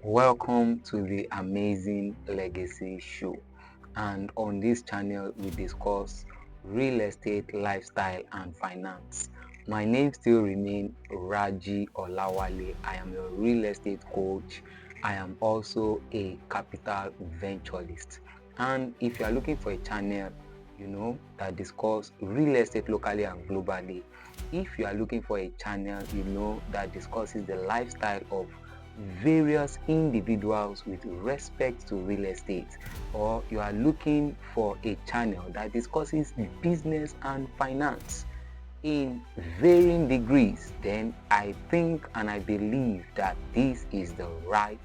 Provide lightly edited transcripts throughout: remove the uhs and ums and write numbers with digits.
Welcome to the Amazing Legacy Show. And on this channel, we discuss real estate, lifestyle, and finance. My name still remains Raji Olawale. I am a real estate coach. I am also a capital venturist. And if you are looking for a channel, that discuss real estate locally and globally, if you are looking for a channel, that discusses the lifestyle of various individuals with respect to real estate, or you are looking for a channel that discusses business and finance in varying degrees, then I think and I believe that this is the right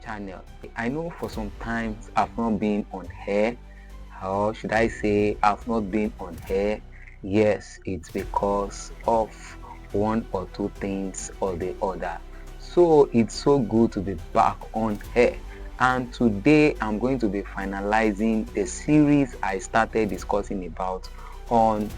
channel. I know for some times I've not been on air, or should I say I've not been on air. Yes, it's because of one or two things or the other. So it's so good to be back on air. And today I'm going to be finalizing the series I started discussing about on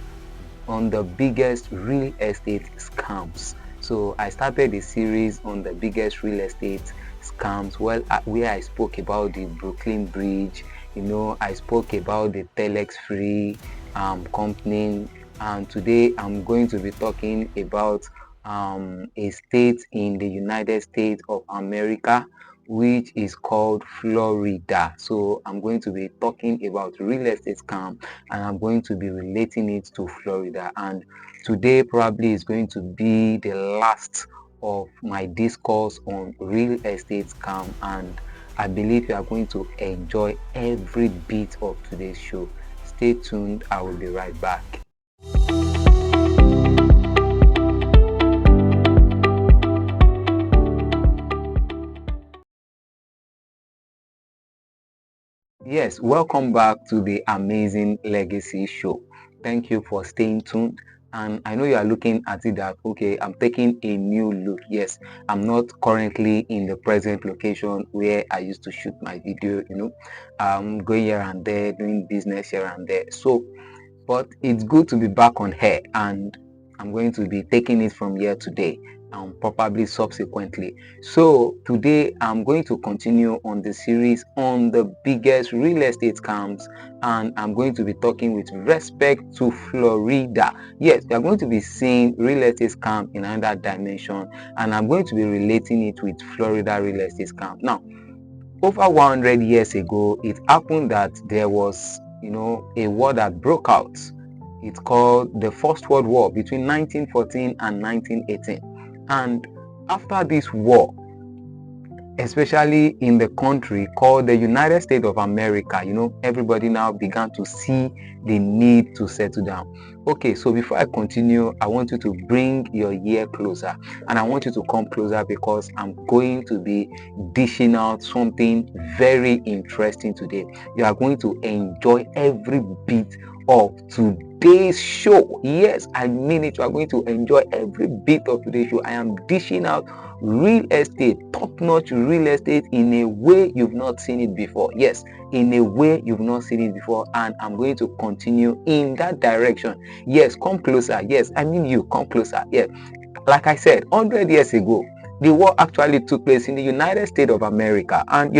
the biggest real estate scams. So I started the series on the biggest real estate scams, where I spoke about the Brooklyn Bridge. I spoke about the Telex Free company, and today I'm going to be talking about a state in the United States of America, which is called Florida. So I'm going to be talking about real estate scam, and I'm going to be relating it to Florida. And today probably is going to be the last of my discourse on real estate scam, and I believe you are going to enjoy every bit of today's show. Stay tuned. I will be right back. Yes, welcome back to the Amazing Legacy Show. Thank you for staying tuned. And I know you are looking at it that, okay, I'm taking a new look. Yes, I'm not currently in the present location where I used to shoot my video, I'm going here and there, doing business here and there. So, but it's good to be back on air, and I'm going to be taking it from here today and probably subsequently. So today I'm going to continue on the series on the biggest real estate scams, and I'm going to be talking with respect to Florida. Yes, we are going to be seeing real estate scam in another dimension, and I'm going to be relating it with Florida real estate scam. Now, over 100 years ago, it happened that there was, a war that broke out. It's called the First World War between 1914 and 1918. And after this war, especially in the country called the United States of America, everybody now began to see the need to settle down. Okay, so before I continue, I want you to bring your ear closer, and I want you to come closer, because I'm going to be dishing out something very interesting today. You are going to enjoy every bit of today's show. Yes, I mean it. You are going to enjoy every bit of today's show. I am dishing out real estate, top-notch real estate, in a way you've not seen it before. Yes, in a way you've not seen it before, and I'm going to continue in that direction. Yes, come closer. Yes, I mean you, come closer. Yeah, like I said, 100 years ago, the war actually took place in the United States of America. And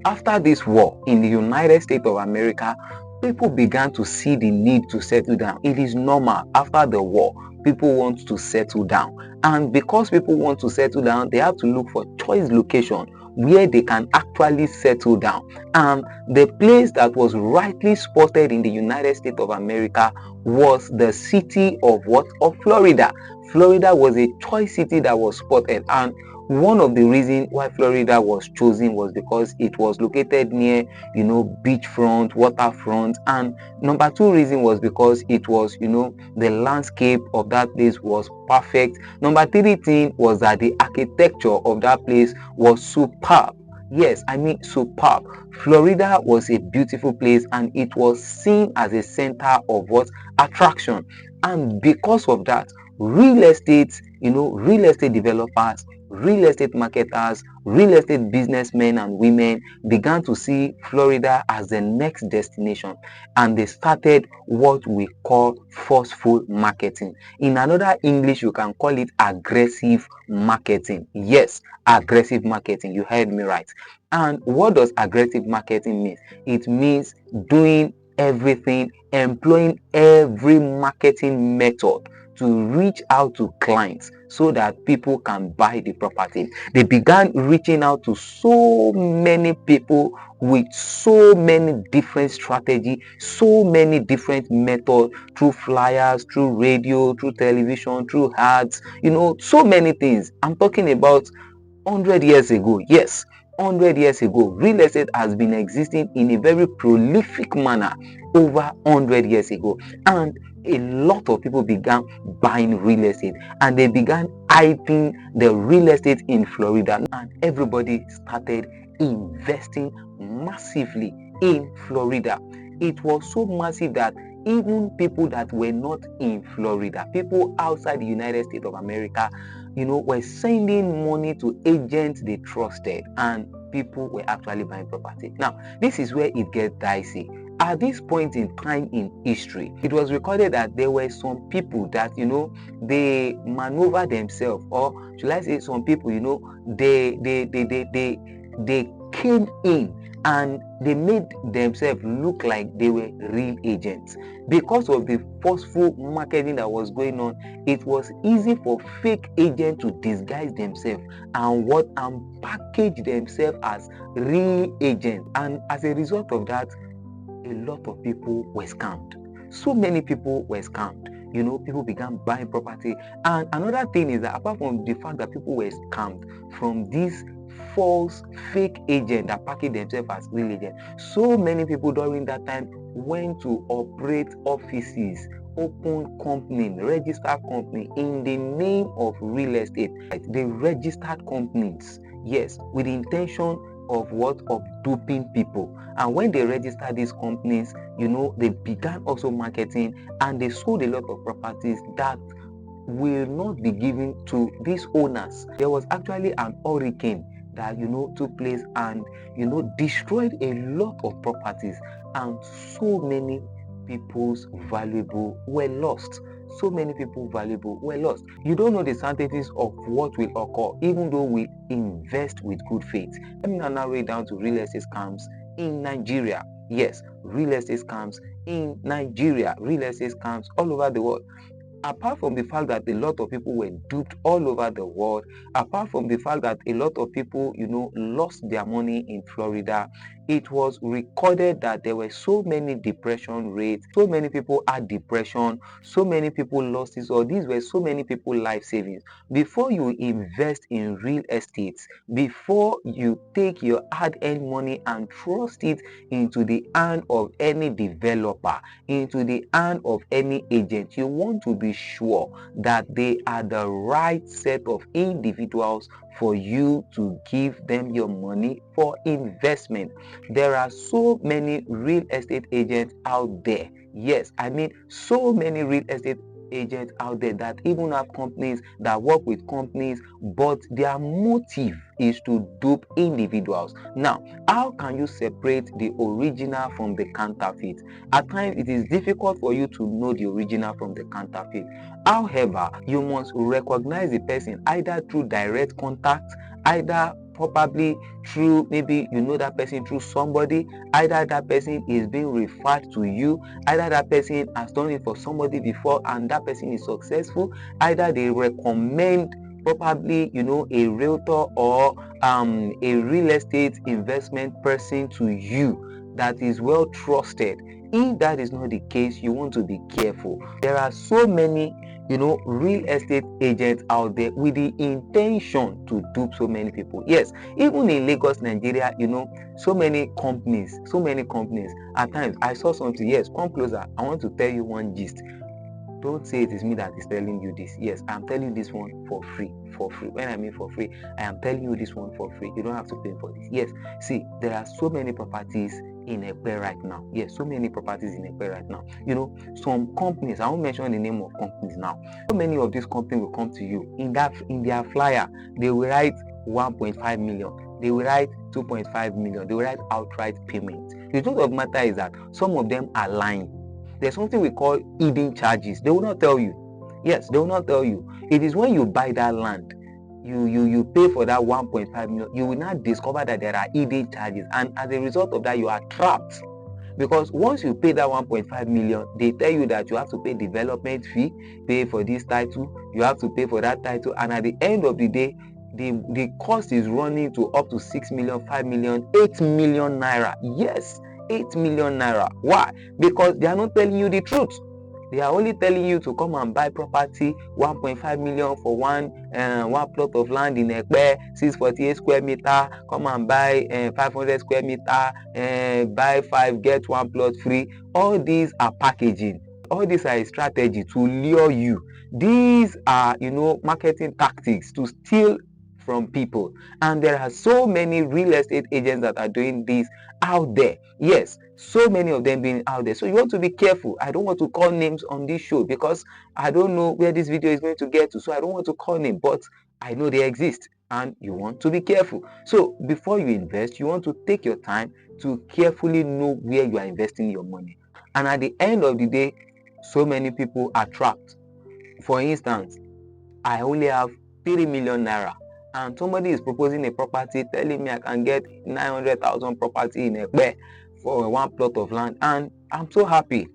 after this war in the United States of America, people began to see the need to settle down. It is normal. After the war, people want to settle down, and because people want to settle down, they have to look for choice location where they can actually settle down. And the place that was rightly spotted in the United States of America was the city of Florida. Florida was a choice city that was spotted, and one of the reasons why Florida was chosen was because it was located near, beachfront, waterfront. And number two reason was because it was, the landscape of that place was perfect. Number three thing was that the architecture of that place was superb. Yes, I mean superb. Florida was a beautiful place, and it was seen as a center of what? Attraction. And because of that, real estate developers real estate marketers, real estate businessmen and women began to see Florida as the next destination, and they started what we call forceful marketing. In another English, you can call it aggressive marketing. Yes, aggressive marketing. You heard me right. And what does aggressive marketing mean? It means doing everything, employing every marketing method to reach out to clients so that people can buy the property. They began reaching out to so many people with so many different strategies, so many different methods, through flyers, through radio, through television, through ads, so many things. I'm talking about 100 years ago. Yes, 100 years ago, real estate has been existing in a very prolific manner over 100 years ago, and a lot of people began buying real estate, and they began hyping the real estate in Florida, and everybody started investing massively in Florida. It was so massive that even people that were not in Florida, people outside the United States of America, were sending money to agents they trusted, and people were actually buying property. Now, this is where it gets dicey. At this point in time in history, it was recorded that there were some people that, they maneuver themselves, or should I say some people, they came in and they made themselves look like they were real agents. Because of the forceful marketing that was going on, it was easy for fake agents to disguise themselves and package themselves as real agents. And as a result of that, a lot of people were scammed. So many people were scammed. People began buying property. And another thing is that apart from the fact that people were scammed from these false fake agents that package themselves as real agents, so many people during that time went to operate offices, open company, registered company in the name of real estate. They registered companies, yes, with the intention of what? Of duping people. And when they registered these companies, they began also marketing, and they sold a lot of properties that will not be given to these owners. There was actually an hurricane that took place and destroyed a lot of properties, and so many people's valuable were lost. So many people valuable were lost. You don't know the certainties of what will occur, even though we invest with good faith. Let me now narrow it down to real estate scams in Nigeria. Yes, real estate scams in Nigeria, real estate scams all over the world. Apart from the fact that a lot of people were duped all over the world, apart from the fact that a lot of people, lost their money in Florida, it was recorded that there were so many depression rates, so many people had depression, so many people lost it, or these were so many people life savings. Before you invest in real estate, before you take your hard-earned money and trust it into the hand of any developer, into the hand of any agent, you want to be sure that they are the right set of individuals for you to give them your money for investment. There are so many real estate agents out there. Yes, I mean so many real estate agents out there that even have companies, that work with companies, but their motive is to dupe individuals. Now, how can you separate the original from the counterfeit? At times, it is difficult for you to know the original from the counterfeit. However, you must recognize the person either through direct contact, either probably through, maybe you know that person through somebody, either that person is being referred to you, either that person has done it for somebody before and that person is successful, either they recommend probably a realtor or a real estate investment person to you that is well trusted. If that is not the case, you want to be careful. There are so many real estate agents out there with the intention to dupe so many people. Yes, even in Lagos, Nigeria, so many companies. At times, I saw something. Yes, come closer. I want to tell you one gist. Don't say it is me that is telling you this. Yes, I'm telling you this one for free. For free. When I mean for free, I am telling you this one for free. You don't have to pay for this. Yes, see, there are so many properties in Ekpe right now. Yes, so many properties in Ekpe right now. You know, some companies, I won't mention the name of companies now. So many of these companies will come to you in their flyer. They will write 1.5 million. They will write 2.5 million. They will write outright payment. The truth of the matter is that some of them are lying. There's something we call hidden charges. They will not tell you. Yes, they will not tell you. It is when you buy that land, you pay for that 1.5 million, you will not discover that there are hidden charges, and as a result of that, you are trapped. Because once you pay that 1.5 million, they tell you that you have to pay development fee, pay for this title, you have to pay for that title, and at the end of the day, the cost is running to up to 6 million, 5 million, 8 million naira. Yes, 8 million naira. Why? Because they are not telling you the truth. They are only telling you to come and buy property, 1.5 million for one plot of land in Ekpe, 648 square meter. Come and buy 500 square meter, buy 5, get 1 plot free. All these are packaging. All these are a strategy to lure you. These are, marketing tactics to steal from people. And there are so many real estate agents that are doing this out there. Yes, so many of them being out there. So you want to be careful. I don't want to call names on this show because I don't know where this video is going to get to. So I don't want to call names, but I know they exist and you want to be careful. So before you invest, you want to take your time to carefully know where you are investing your money. And at the end of the day, so many people are trapped. For instance, I only have 3 million naira and somebody is proposing a property telling me I can get 900,000 property in Ekpe for 1 plot of land, and I'm so happy.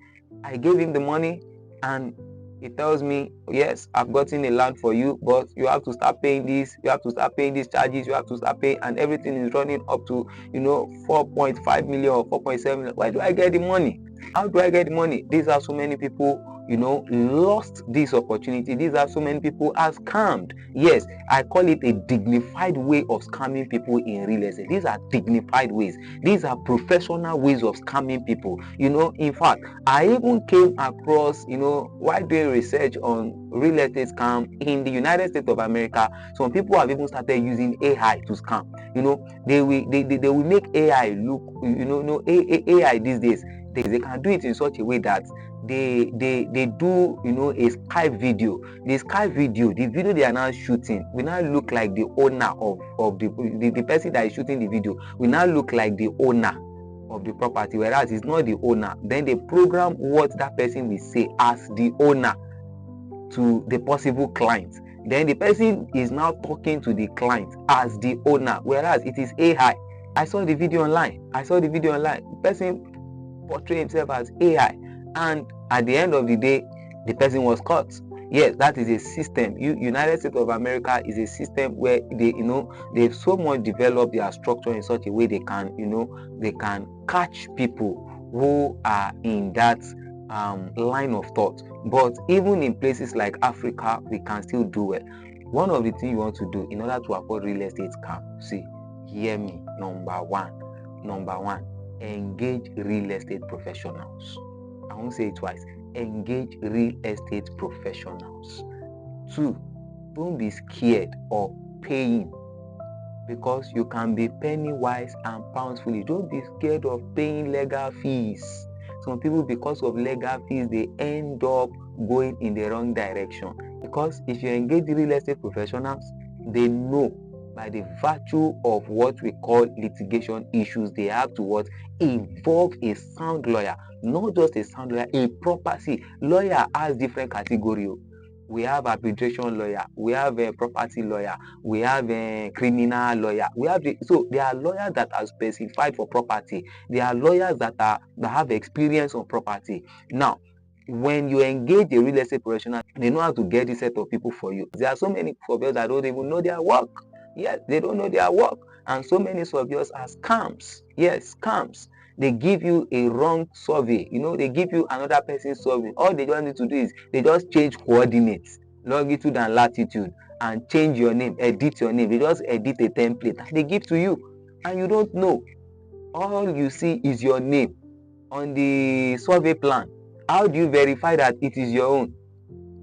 I gave him the money and he tells me, yes, I've gotten a land for you, but you have to start paying this, you have to start paying these charges, you have to start paying, and everything is running up to 4.5 million or 4.7 million. Where do I get the money? How do I get the money? These are so many people lost this opportunity. These are so many people are scammed. Yes, I call it a dignified way of scamming people in real estate. These are dignified ways. These are professional ways of scamming people. In fact, I even came across, while doing research on real estate scam in the United States of America, some people have even started using AI to scam. They will make AI look, AI these days, they can do it in such a way that they do a Skype video. The Skype video, the video they are now shooting will now look like the owner of the person that is shooting the video will now look like the owner of the property, whereas it's not the owner. Then they program what that person will say as the owner to the possible client. Then the person is now talking to the client as the owner, whereas it is AI. I saw the video online. The person portray himself as AI, and at the end of the day, the person was caught. Yes, that is a system. United States of America is a system where they've so much developed their structure in such a way they can catch people who are in that line of thought. But even in places like Africa, we can still do well. One of the things you want to do in order to afford real estate scam, hear me. Number one, engage real estate professionals. I won't say it twice. Engage real estate professionals. 2, don't be scared of paying, because you can be penny wise and pound foolish. Don't be scared of paying legal fees. Some people, because of legal fees, they end up going in the wrong direction. Because if you engage real estate professionals, they know by the virtue of what we call litigation issues, they have to involve a sound lawyer, not just a sound lawyer, a proper. Lawyer has different categories. We have arbitration lawyer, we have a property lawyer, we have a criminal lawyer. So there are lawyers that are specified for property. There are lawyers that have experience on property. Now, when you engage a real estate professional, they know how to get this set of people for you. There are so many surveyors that don't even know their work. Yes, they don't know their work. And so many surveyors are scams. Yes, scams. They give you a wrong survey. They give you another person's survey. All they just need to do is they just change coordinates, longitude and latitude, and change your name, edit your name. They just edit a template and they give to you. And you don't know. All you see is your name on the survey plan. How do you verify that it is your own?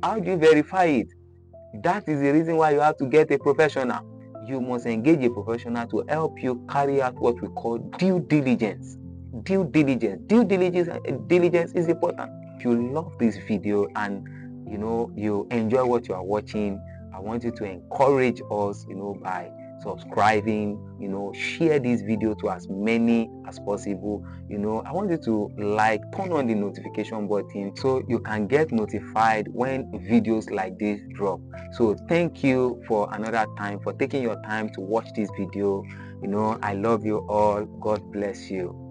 How do you verify it? That is the reason why you have to get a professional. You must engage a professional to help you carry out what we call due diligence. due diligence. Diligence is important. If you love this video and you enjoy what you are watching, I want you to encourage us, by subscribing, share this video to as many as possible. I want you to turn on the notification button so you can get notified when videos like this drop. So thank you for another time for taking your time to watch this video. I love you all. God bless you.